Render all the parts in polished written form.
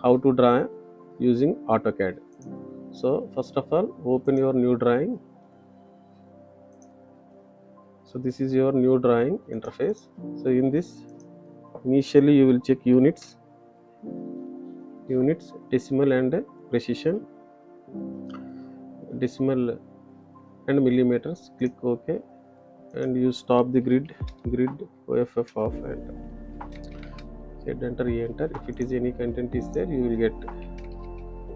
how to draw using AutoCAD. So first of all, open your new drawing. So this is your new drawing interface. So in this, initially you will check units, decimal and precision, decimal and millimeters. Click OK, and you stop the grid OFF off and Z enter, E enter. If it is any content is there, you will get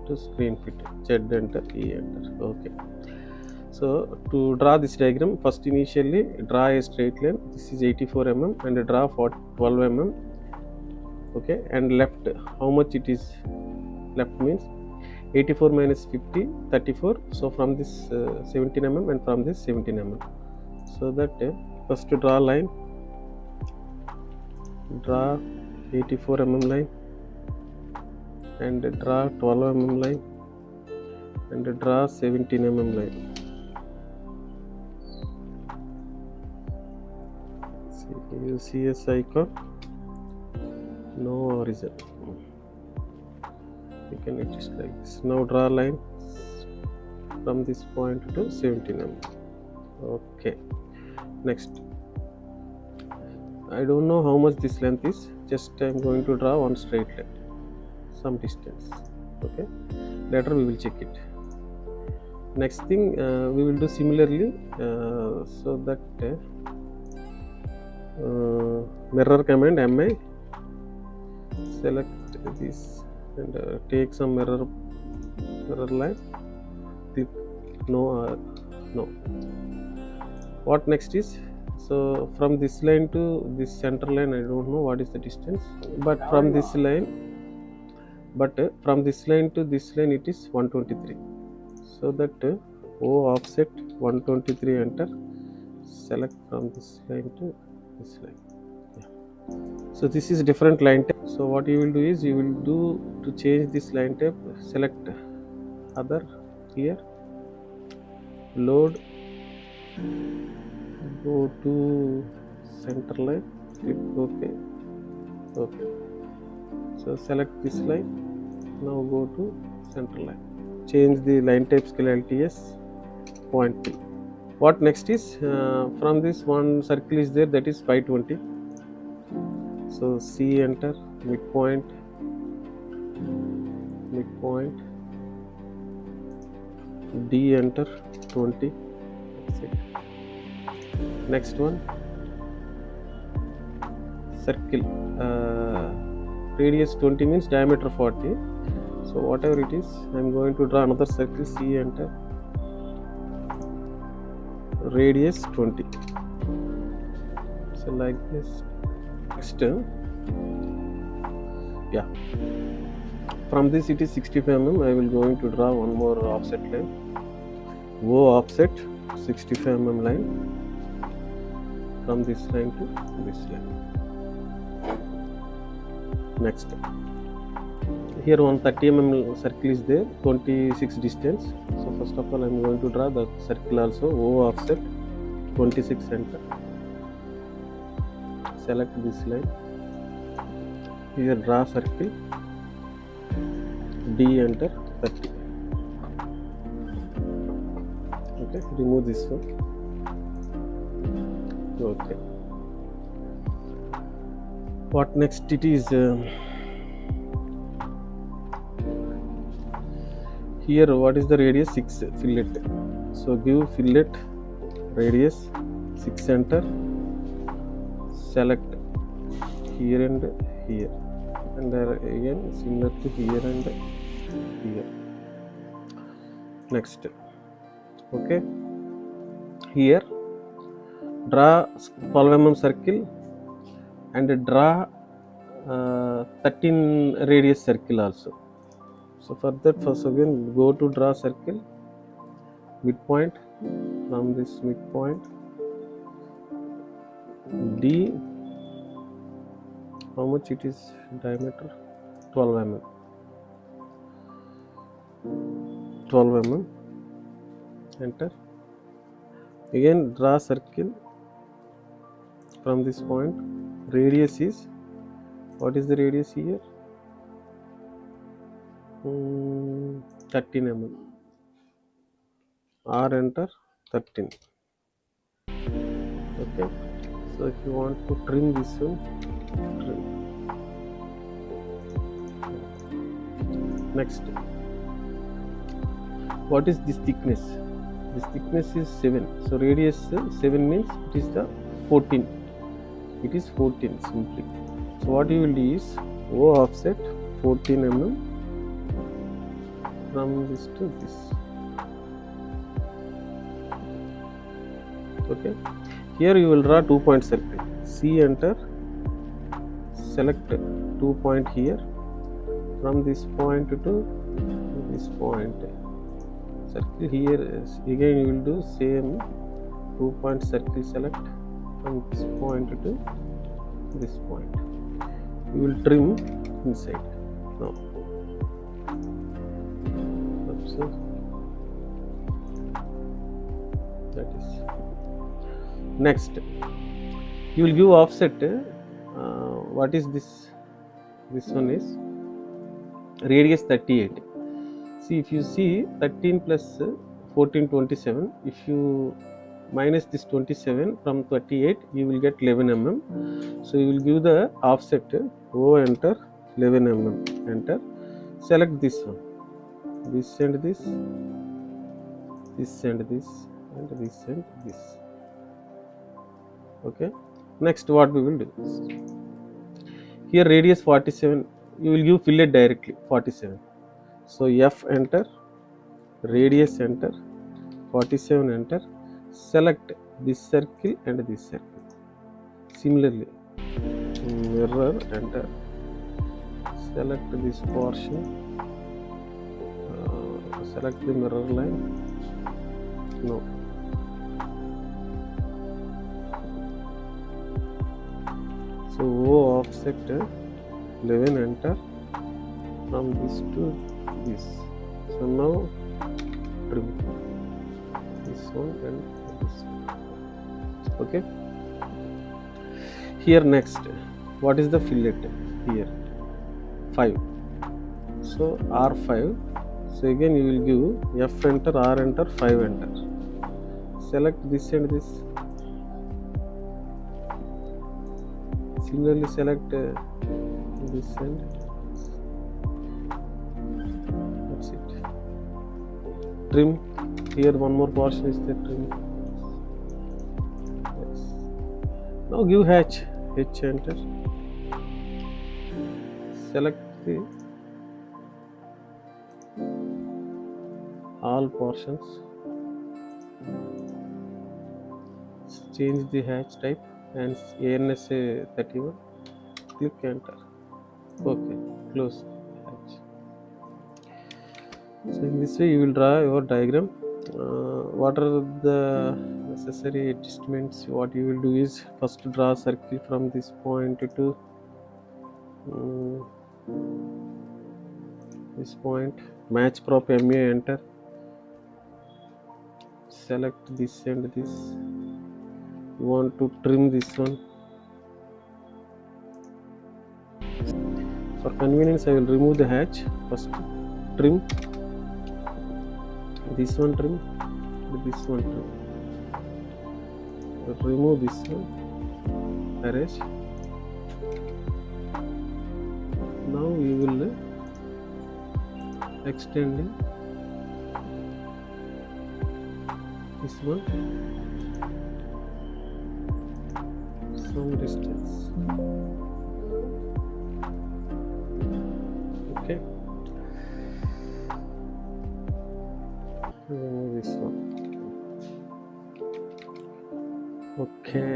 to screen fit. Z enter, E enter. Okay. So to draw this diagram, first initially draw a straight line. This is 84 mm and draw 12 mm. Okay, and left, how much it is left means 84 minus 50, 34. So from this 17 mm and from this 17 mm. So that first draw line, draw 84 mm line and draw 12 mm line and draw 17 mm line. You see a icon, no horizon. You can adjust like this. Now draw line from this point to 17 mm. Okay. Next, I don't know how much this length is. Just I am going to draw one straight line, some distance. Okay. Later we will check it. Next thing we will do similarly, so that mirror command mi, select this and take some mirror line, click no. What next is, so from this line to this center line, I don't know what is the distance, but from this line to this line it is 123. So that O offset 123, enter, select from this line to this line. So this is different line type. So what you will do is, you will do to change this line type, select other here, load, go to center line, click OK. So select this line, now go to center line, change the line type scale LTS 0.3. What next is, from this one circle is there, that is 520. So C enter, midpoint, D enter 20. That's it. Next one, circle, radius 20 means diameter 40. So whatever it is, I am going to draw another circle. C enter, radius 20. So like this. Next, yeah, from this it is 65 mm. I will going to draw one more offset line, O offset 65 mm line from this line to this line. Next, here 130 mm circle is there, 26 distance. So first of all I am going to draw the circle also, O offset 26, enter, select this line, here draw circle, D enter 30. Okay, remove this one. Okay, what next it is, here what is the radius? 6, fillet. So give fillet radius 6, enter, select here and here, and again similar to here and here. Next, okay, here draw 12 mm circle and draw 13 radius circle also. So for that, first again go to draw circle, midpoint, from this midpoint D, how much it is diameter? 12 mm. 12 mm, enter, again draw circle from this point, radius is, what is the radius here? 13 mm. R enter 13. Okay, so if you want to trim this one, trim. Next, what is this thickness? This thickness is 7, so radius 7 means it is the 14. It is 14 simply. So what you will do is O offset 14 mm from this to this. Okay, here you will draw 2-point circle. C enter, select 2 point here, from this point to this point. Circle here again you will do same 2-point circle, select from this point to this point. You will trim inside. Now observe, that is. Next, you will give offset. What is this? This one is radius 38. See, if you see 13 plus 14, 27. If you minus this 27 from 38, you will get 11 mm. So you will give the offset O enter 11 mm, enter, select this one, this and this, this and this, and this and this. Okay, next what we will do is, here radius 47, you will give fillet directly 47. So F enter, radius enter, 47 enter, select this circle and this circle. Similarly, mirror enter, select this portion, select the mirror line. No, so O offset 11 enter, from this to this. So now trim this one and this one. Okay, here next, what is the fillet? Here 5, so R5. So again you will give F enter, R enter, 5 enter, select this and this. Similarly select this and this. That's it. Trim, here one more portion is there, trim. Yes. Now give hatch, H enter, select the all portions, change the hatch type and ANSA 31, click enter. Okay, close hatch. So in this way you will draw your diagram. What are the necessary adjustments? What you will do is, first draw circle from this point to this point, match prop MA enter, select this and this. You want to trim this one. For convenience I will remove the hatch first. Trim this one, trim this one, trim, remove this one, arrange. Now we will extend this one some distance. Okay, remove this one. Okay,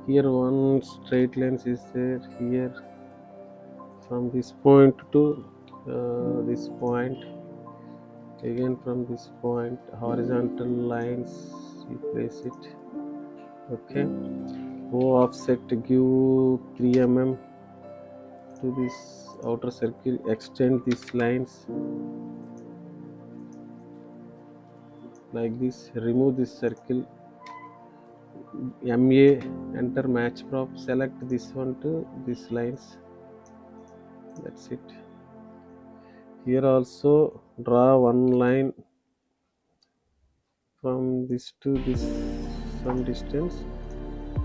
here one straight line is there, here from this point to this point, again from this point, horizontal lines you place it. Okay, O offset give 3 mm to this outer circle, extend these lines like this, remove this circle, MA enter, match prop, select this one to these lines. That's it. Here also draw one line from this to this some distance.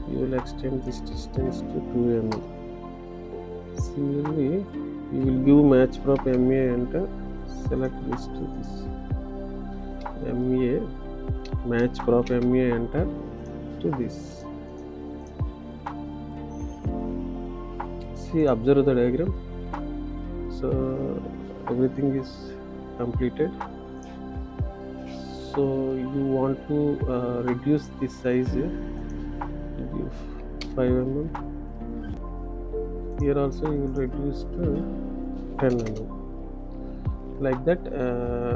You will extend this distance to 2 mm. Similarly, you will give match prop MA, enter, select this to this MA, match prop MA, enter to this. See, observe the diagram. So everything is completed. So you want to reduce this size, give 5 mm. Here also you will reduce to 10 mm. Like that.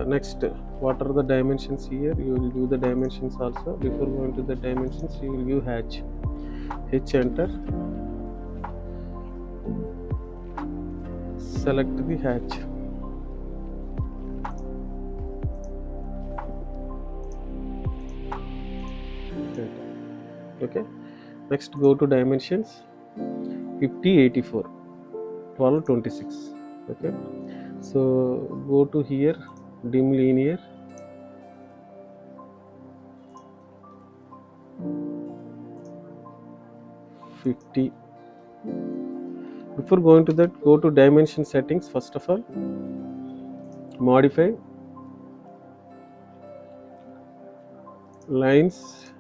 Next, what are the dimensions here? You will give the dimensions also. Before going to the dimensions, you will give hatch. H, enter. Select the hatch. Okay. Next, go to dimensions. 50, 84, 12, 26. Okay. So go to here, dim linear. $50. Before going to that, go to dimension settings. First of all, modify lines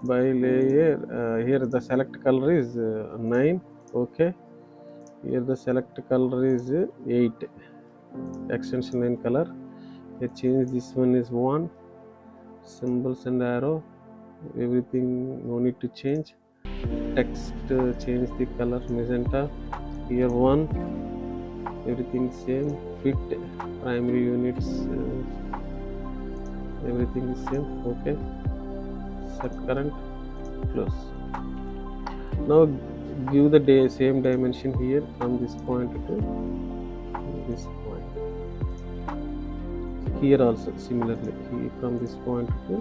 by layer. Here the select color is 9. Okay. Here the select color is 8. Extension line color. Here change this one is 1. Symbols and arrow, everything no need to change. Text, change the color magenta. Here 1, everything same. Fit, primary units, everything is same. Okay. Set current, close. Now give the same dimension here from this point to this point. Here also similarly, here from this point to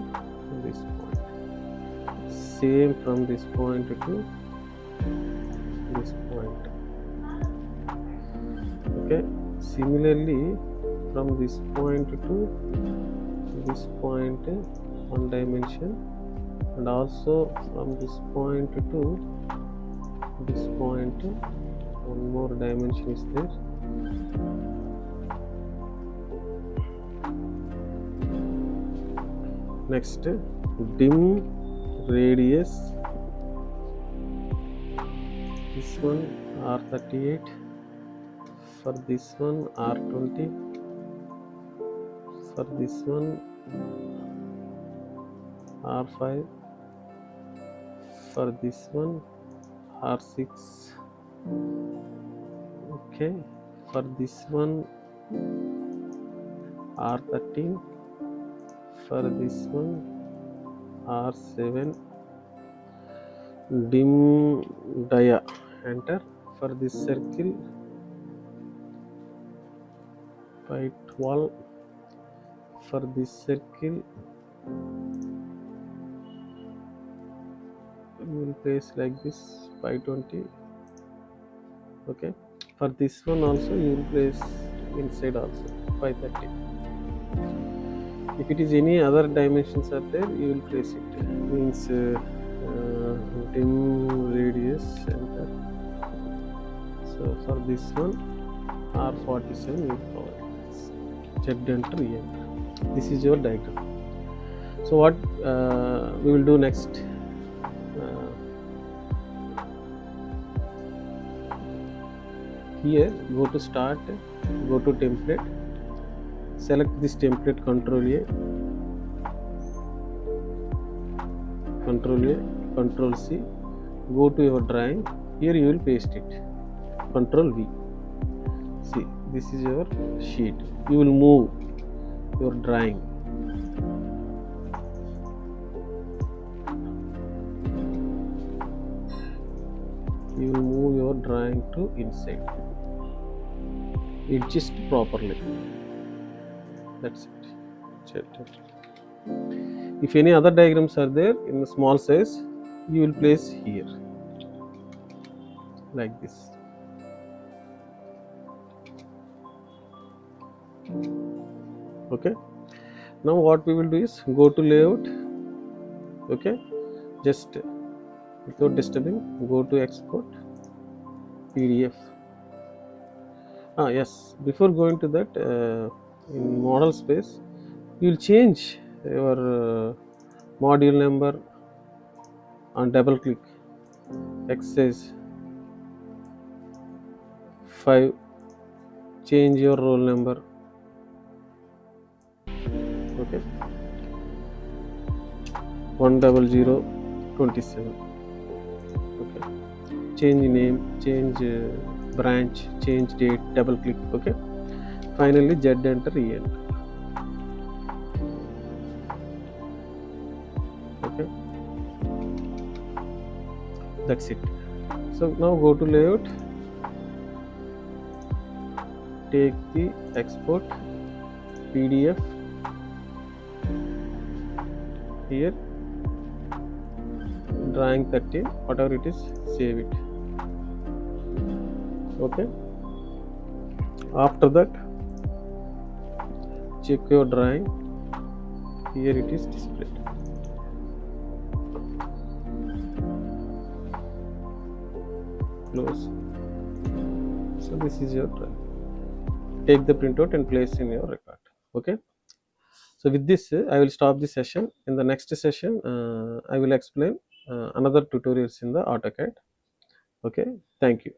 this point. Same from this point to this point. Okay. Similarly, from this point to this point, one dimension, and also from this point to this point, one more dimension is there. Next, dim radius. This one R38. For this one R20. For this one R5. For this one R6. Okay. For this one R13. For this one R7. Dim dia, enter. For this circle by 12. For this circle you will place like this by 20. Okay. For this one also you will place inside also 530. If it is any other dimensions are there, you will place it. Means dim radius, enter. So for this one R47 you provide Z, enter, enter. This is your diagram. So what we will do next? Here go to start, go to template, select this template, Control A, Control A, Control C, go to your drawing. Here you will paste it, Control V. See, this is your sheet. You will move your drawing. You will move your drawing to inside. Adjust properly. That's it. If any other diagrams are there in the small size, you will place here like this. Okay, now what we will do is go to layout. Okay, just without disturbing, go to export PDF. Yes, before going to that, in model space you will change your module number on double click. Exercise 5, change your roll number. Okay, 10027. Okay, change name, change branch, change date, double click. Okay, finally Z enter, E enter. Okay, that's it. So now go to layout, take the export PDF here, drawing 13, whatever it is, save it. Okay, after that check your drawing, here it is displayed. Close. So this is your drawing. Take the printout and place in your record. Okay, so with this I will stop the session. In the next session I will explain another tutorials in the AutoCAD. Okay, thank you.